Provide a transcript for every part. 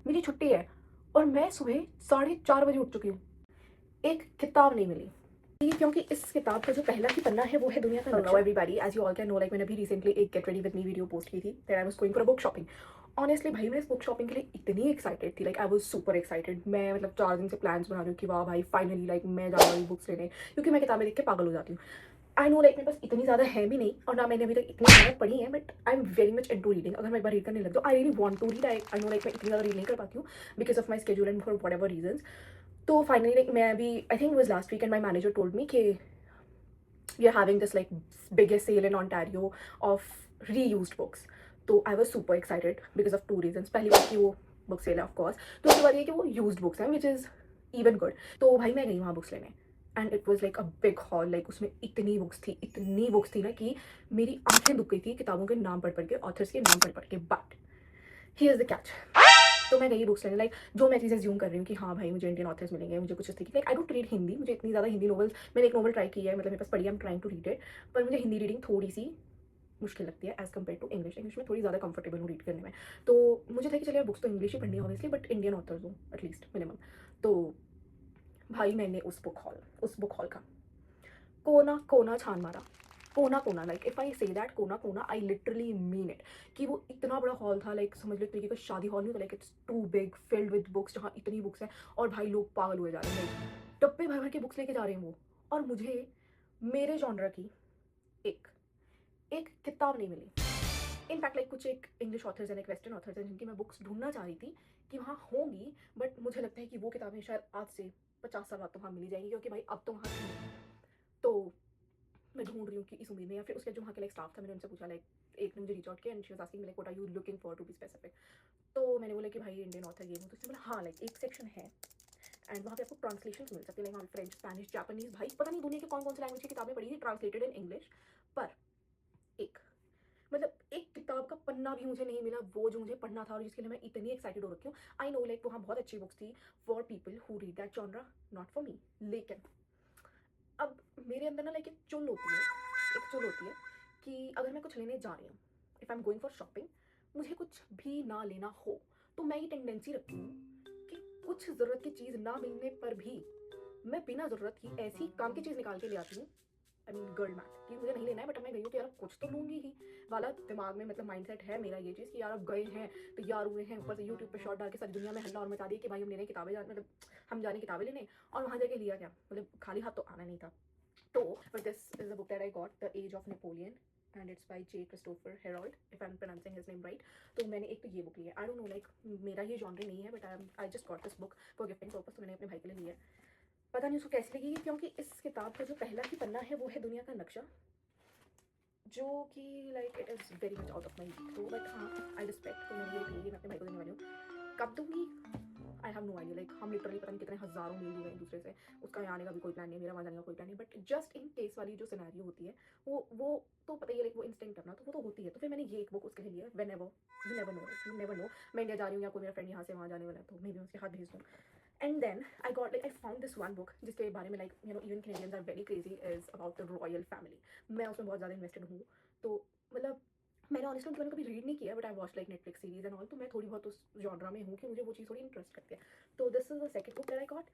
मेरी छुट्टी है और मैं सुबह 4:30 बजे उठ चुकी हूँ। एक किताब नहीं मिली। ये क्योंकि इस किताब का जो पहला ही पन्ना है वो है दुनिया का नक्शा। Hello everybody, as you all can know, like मैंने अभी रिसेंटली एक get ready with me video post की थी that I was going for a book shopping. Honestly भाई मैं इस बुक शॉपिंग के लिए इतनी एक्साइटेड थी, like I was super excited. मैं मतलब 4 दिन से प्लान्स बना रही हूँ कि वाह भाई फाइनली लाइक मैं जा रही हूँ बुक्स लेने, क्योंकि मैं किताबें देख के पागल हो जाती हूँ। आई नो लाइक मेरे पास इतनी ज़्यादा है भी नहीं और ना मैंने अभी तक इतनी ज़्यादा पढ़ी है, but I am very much into reading. अगर मैं एक बार रीड करने लग जाऊँ, I really want to read. I know like मैं इतनी ज़्यादा रीड नहीं कर पाती हूँ because of my schedule and for whatever reasons. तो फाइनली लाइक मैं अभी I think was last week and my manager told me कि we are having this like biggest sale in Ontario of reused books. तो I was super excited because of two reasons. पहली बात कि वो book cell है of course, दूसरी बात ये कि वो यूज्ड बुक्स हैं विच इज़ इवन गुड। तो भाई मैं गई वहाँ बुक्स लेने and it was like a big hall. Like उसमें इतनी बुक्स थी ना कि मेरी आंखें दुख गई थी किताबों के नाम पढ़ के, ऑथर्स के नाम पढ़ के। But he is the catch. तो मैं गई बुक्स लेने, लाइक जो मैं चीज़ें ज्यूम कर रही हूँ कि हाँ भाई मुझे इंडियन ऑथर्स मिलेंगे, मुझे कुछ इस तरीके, like I don't read Hindi, मुझे इतनी ज़्यादा हिंदी नॉवेल्स, मैंने एक नॉवल ट्राई की है, मतलब मेरे पास पढ़ी है, I am trying to read it, पर मुझे हिंदी रीडिंग थोड़ी सी मुश्किल लगती है as compare to English. English में थोड़ी ज़्यादा कंफर्टेबल हूँ रीड करने में। तो मुझे था कि चलिए बुक्स तो इंग्लिश ही पढ़नी है ऑब्वियसली, बट इंडियन ऑथर्स हो एटलीस्ट मिनिमम। तो भाई मैंने उस बुक हॉल का कोना कोना छान मारा। कोना कोना, like if I say that कोना कोना, आई लिटरली मीन इट। कि वो इतना बड़ा हॉल था, लाइक समझ लो एक तरीके का शादी हॉल नहीं होता, like it's too big filled with books, जहाँ इतनी बुक्स हैं और भाई लोग पागल हुए जा रहे हैं, लाइक डब्बे भर भर के बुक्स लेके जा रहे हैं वो। और मुझे मेरे जॉनरा की एक एक किताब नहीं मिली। इनफैक्ट लाइक कुछ एक इंग्लिश ऑथर्स एंड एक वेस्टर्न ऑथर्स हैं जिनकी मैं बुक्स ढूंढना चाह रही थी कि वहाँ होंगी, बट मुझे लगता है कि वो किताबें शायद आज से 50 साल बाद तो वहाँ मिली जाएंगी, क्योंकि भाई अब तो वहाँ थी। तो मैं ढूंढ रही हूँ कि इस उम्मीद में, या फिर उसके जो वहाँ के लाइक स्टाफ था, मैंने उनसे पूछा, लाइक एक ने मुझे रीच आउट किया and she was asking like what are you looking for to be specific. तो मैंने बोला कि भाई इंडियन ऑथर ये हूँ। तो उसने बोला हाँ लाइक एक सेक्शन है एंड वहाँ पे आपको ट्रांसलेशन मिल सकती है, लाइक वहाँ फ्रेंच, स्पेनिश, जापानीज, भाई पता नहीं दुनिया के कौन कौन से लैंग्वेज की किताबें पढ़ी थी ट्रांसलेटेड इन इंग्लिश। पर एक मतलब एक किताब का पन्ना भी मुझे नहीं मिला वो जो मुझे पढ़ना था और जिसके लिए मैं इतनी एक्साइटेड हो रखी हूँ। आई नो लाइक वहाँ बहुत अच्छी बुक्स थी for people who read that genre, not for me. लेकिन अब मेरे अंदर ना लाइक एक चुल होती है कि अगर मैं कुछ लेने जा रही हूँ, if I am going for shopping, मुझे कुछ भी ना लेना हो, तो मैं ये टेंडेंसी रखती हूँ कि कुछ ज़रूरत की चीज़ ना मिलने पर भी मैं बिना ज़रूरत की ऐसी काम की चीज़ निकाल के ले आती हूँ। आई मीन गर्ल मैथ, कि मुझे नहीं लेना है बट मैं गई हूँ तो यार कुछ तो लूँगी ही वाला दिमाग में, मतलब माइंडसेट है मेरा ये चीज़ कि यार अब गए हैं तैयार हुए हैं, ऊपर से यूट्यूब पे शॉर्ट डाल के सारी दुनिया में हल्ला और मचा दी कि भाई हम ले रहे हैं किताबें, मतलब हम जा रहे हैं किताबें लेने, और वहाँ जाके लिया क्या, मतलब खाली हाथ तो आना नहीं था। तो but this is a book that I got, The Age of Napoleon, and it's by J. Christopher Herold, if I'm pronouncing his name right. तो मैंने एक तो ये बुक ली है। आई डोंट नो लाइक मेरा ये जॉनर नहीं है, but I just got this book for gifting purpose, तो मैंने अपने भाई के लिए ली है। पता नहीं उसको कैसी लगेगी, क्योंकि इस किताब का जो पहला ही पन्ना है वो है दुनिया का नक्शा, जो कि like it is very much out of my league. तो बट हाँ आई रिस्पेक्ट, तो मैंने ये बुक ली है, मैं अपने भाई को देने वाली हूँ। कब दूंगी I have no idea, like हम लिटरली पता नहीं कितने हज़ारों मील दूर हैं एक दूसरे से, उसका यहाँ आने का भी कोई प्लान नहीं है, मेरा वहाँ जाने का कोई प्लान नहीं, बट जस्ट इन केस वाली जो सिनेरियो होती है वो तो पता ही है, लाइक वो इंस्टेंट करना तो वो तो होती है। तो फिर मैंने ये एक बुक उसके लिए लिया, when ever you never know मैं इंडिया जा रही हूँ या कोई मेरा फ्रेंड यहाँ से वहाँ जाने वाला है तो मे बी मैं उसके हाथ भेज दूँ। And then I got like I found this one book जिसके बारे में like you know even Canadians are very crazy, is about the royal family. मैं उसमें बहुत ज़्यादा इन्वेस्टेड हूँ। तो मतलब मैंने ऑनेस्टली उनके बारे में कभी रीड नहीं किया, but I watch like Netflix series and all, तो मैं थोड़ी बहुत उस जॉनरा में हूँ कि मुझे वो चीज़ थोड़ी इंटरेस्ट करती है। तो this is the second book that I got.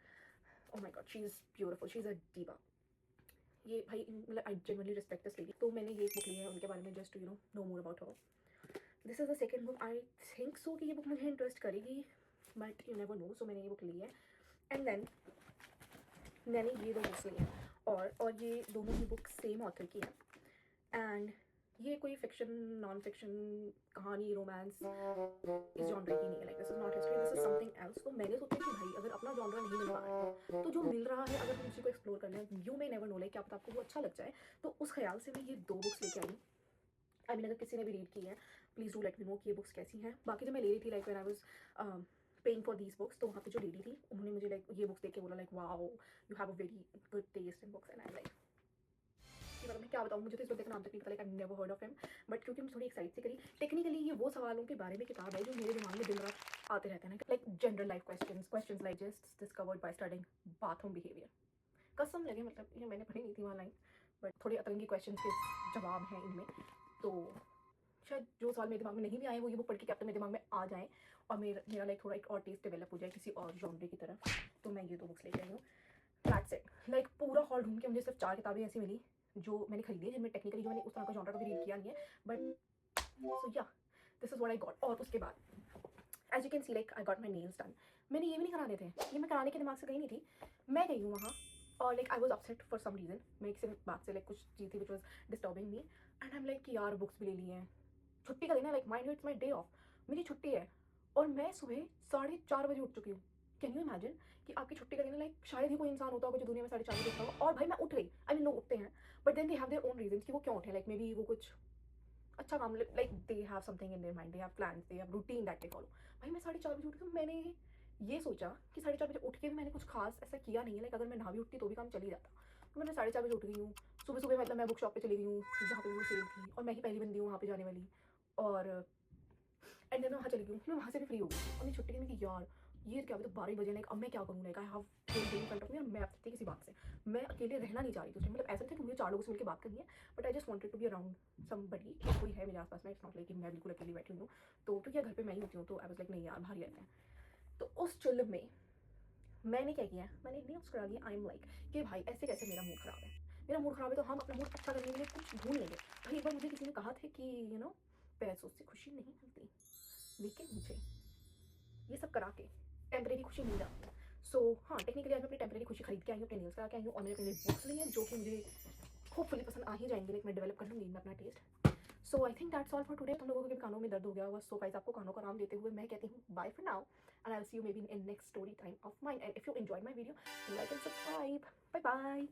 Oh my God, she is beautiful, she is a diva। ये भाई मतलब I genuinely respect this lady. तो मैंने ये बुक ली है उनके बारे में, just you know more about her. This is the second book. I think so कि ये बुक मुझे इंटरेस्ट करेगी, बट यू नेवर नो। सो मैंने ये बुक ली है एंड देन मैंने ये दो बुक्स ली हैं, और ये दोनों ही बुक सेम ऑथर की है। एंड ये कोई फिक्शन, नॉन फिक्शन, कहानी, रोमांस इस जॉनर की नहीं है, like this is not history, this is something else. तो मैंने सोचा कि भाई अगर अपना जॉनर नहीं मिल रहा है तो जो मिल रहा है अगर हम उसी को एक्सप्लोर करना है, you may never know, like क्या पता आपको वो अच्छा लग जाए। तो उस ख्याल से मैं ये दो बुक्स लेके आई। आई मीन अगर किसी ने भी रीड की है please do let me know कि ये बुक्स कैसी हैं। बाकी जब मैं ले रही थी like when I was paying for these books, तो वहाँ पे जो लेडी थी उन्होंने मुझे लाइक ये बुक्स देख के बोला like wow you have a very good taste in books, and I like मतलब मैं क्या बताऊँ, मुझे तो इस बंदे का नाम तक नहीं पता, like I never heard of him. But क्योंकि मैं थोड़ी एक्साइट से करी, टेक्निकली ये वो सवालों के बारे में किताब है जो मेरे दिमाग में दिन रात आते रहते हैं, like general life questions like just discovered by studying bathroom behaviour. कसम लगे, मतलब ये मैंने पढ़ी नहीं थी वहाँ लाइन, बट थोड़े अतरंगी क्वेश्चंस के जवाब हैं इनमें। तो शायद जो सवाल मेरे दिमाग में नहीं भी आए वो ये बुक पढ़ के क्या पता मेरे दिमाग में आ जाए और मेरा लाइक थोड़ा एक और टेस्ट डेवलप हो जाए किसी और जॉनरे की तरफ। तो मैं ये 2 बुक्स लेके आई हूँ। That's it. लाइक पूरा हॉल ढूँढ के मुझे सिर्फ 4 किताबें ऐसी मिली जो मैंने खरीदी है, जिनमें टेक्निकली जो मैंने उस तरह का जॉनरा कभी रीड किया नहीं है, but so yeah this is what I got. और उसके बाद as you can see like I got my nails done. मैंने ये भी नहीं कराने थे, ये मैं कराने के दिमाग से गई नहीं थी। मैं गई हूँ वहाँ और like I was upset for some reason. मैं किसी बात से लाइक कुछ चीज़ थी which was disturbing me and I am like कि यार बुक्स भी ले ली हैं, छुट्टी का दिन है, like mind it's my day of, मेरी छुट्टी है और मैं सुबह 4:30 बजे उठ चुकी हूँ। कैन यू इमेजिन कि आपकी छुट्टी का दिन है, लाइक शायद ही कोई इंसान होता होगा जो दुनिया में 4:30 बजे उठता होगा। और भाई मैं उठ गई, आई मीन लोग उठते हैं but then they have their own reason कि वो क्यों उठे। लाइक मे बी वो कुछ अच्छा काम, like they have something in their mind, they have plans, they have routine that they follow. भाई मैं 4:30 बजे उठ गई। मैंने ये सोचा कि 4:30 बजे उठ के भी मैंने कुछ खास ऐसा किया नहीं है, लाइक अगर मैं ना भी उठती तो भी काम चल ही जाता। तो मैंने 4:30 बजे उठ गई हूँ। सुबह सुबह मतलब मैं बुक शॉप पे चली गई हूँ जहाँ पे वो सेल थी और मैं ही पहली बंदी हूँ वहाँ पे जाने वाली। और एंड देन मैं वहाँ चली गई, मैं वहाँ से भी फ्री हो गई और मेरी छुट्टी के दिन कि यार ये क्या, अभी तो 12 बजे, लाइक अब मैं क्या करूँ, like I have in front of me और मैं अपनी किसी बात से मैं अकेले रहना नहीं चाह रही थी उस टाइम। मतलब ऐसा था कि मुझे 4 लोगों से मिलकर बात करनी है but I just wanted to be around somebody, कोई है मेरे आसपास में। इट्स नॉट लाइक कि मैं बिल्कुल अकेली बैठी हूँ। तो क्योंकि घर पे मैं ही होती हूँ तो आई वाज लाइक नहीं यार बाहर ही रहते हैं। तो उस चिल में मैंने क्या किया, मैंने नेल्स करा लिया। आई एम लाइक कि भाई ऐसे कैसे मेरा मूड खराब है, मेरा मूड खराब है तो हम अपना मूड अच्छा करने के लिए कुछ ढूंढ लेंगे। भाई एक बार मुझे किसी ने कहा था कि यू नो पैसों से खुशी नहीं मिलती, लेकिन मुझे ये सब करा के टेम्परेरी खुशी मिल जाती है। सो हाँ, टेक्निकली आज मैं अपनी टेम्परेरी खुशी खरीद के आई हूँ, अपने नेल्स करा के आई हूँ और मैंने अपने लिए बुक्स ली हैं जो कि मुझे होपफुली पसंद आ ही जाएंगे। लाइक मैं डेवलप कर लूँगी मैं अपना test. So I think that's all for today. तुम लोगों के भी कानों में दर्द हो गया होगा। सो गाइस आपको कानों का आराम देते हुए मैं कहती हूँ bye for now and I will see you maybe in next story time of mine. And if you enjoyed my video like and subscribe. Bye bye.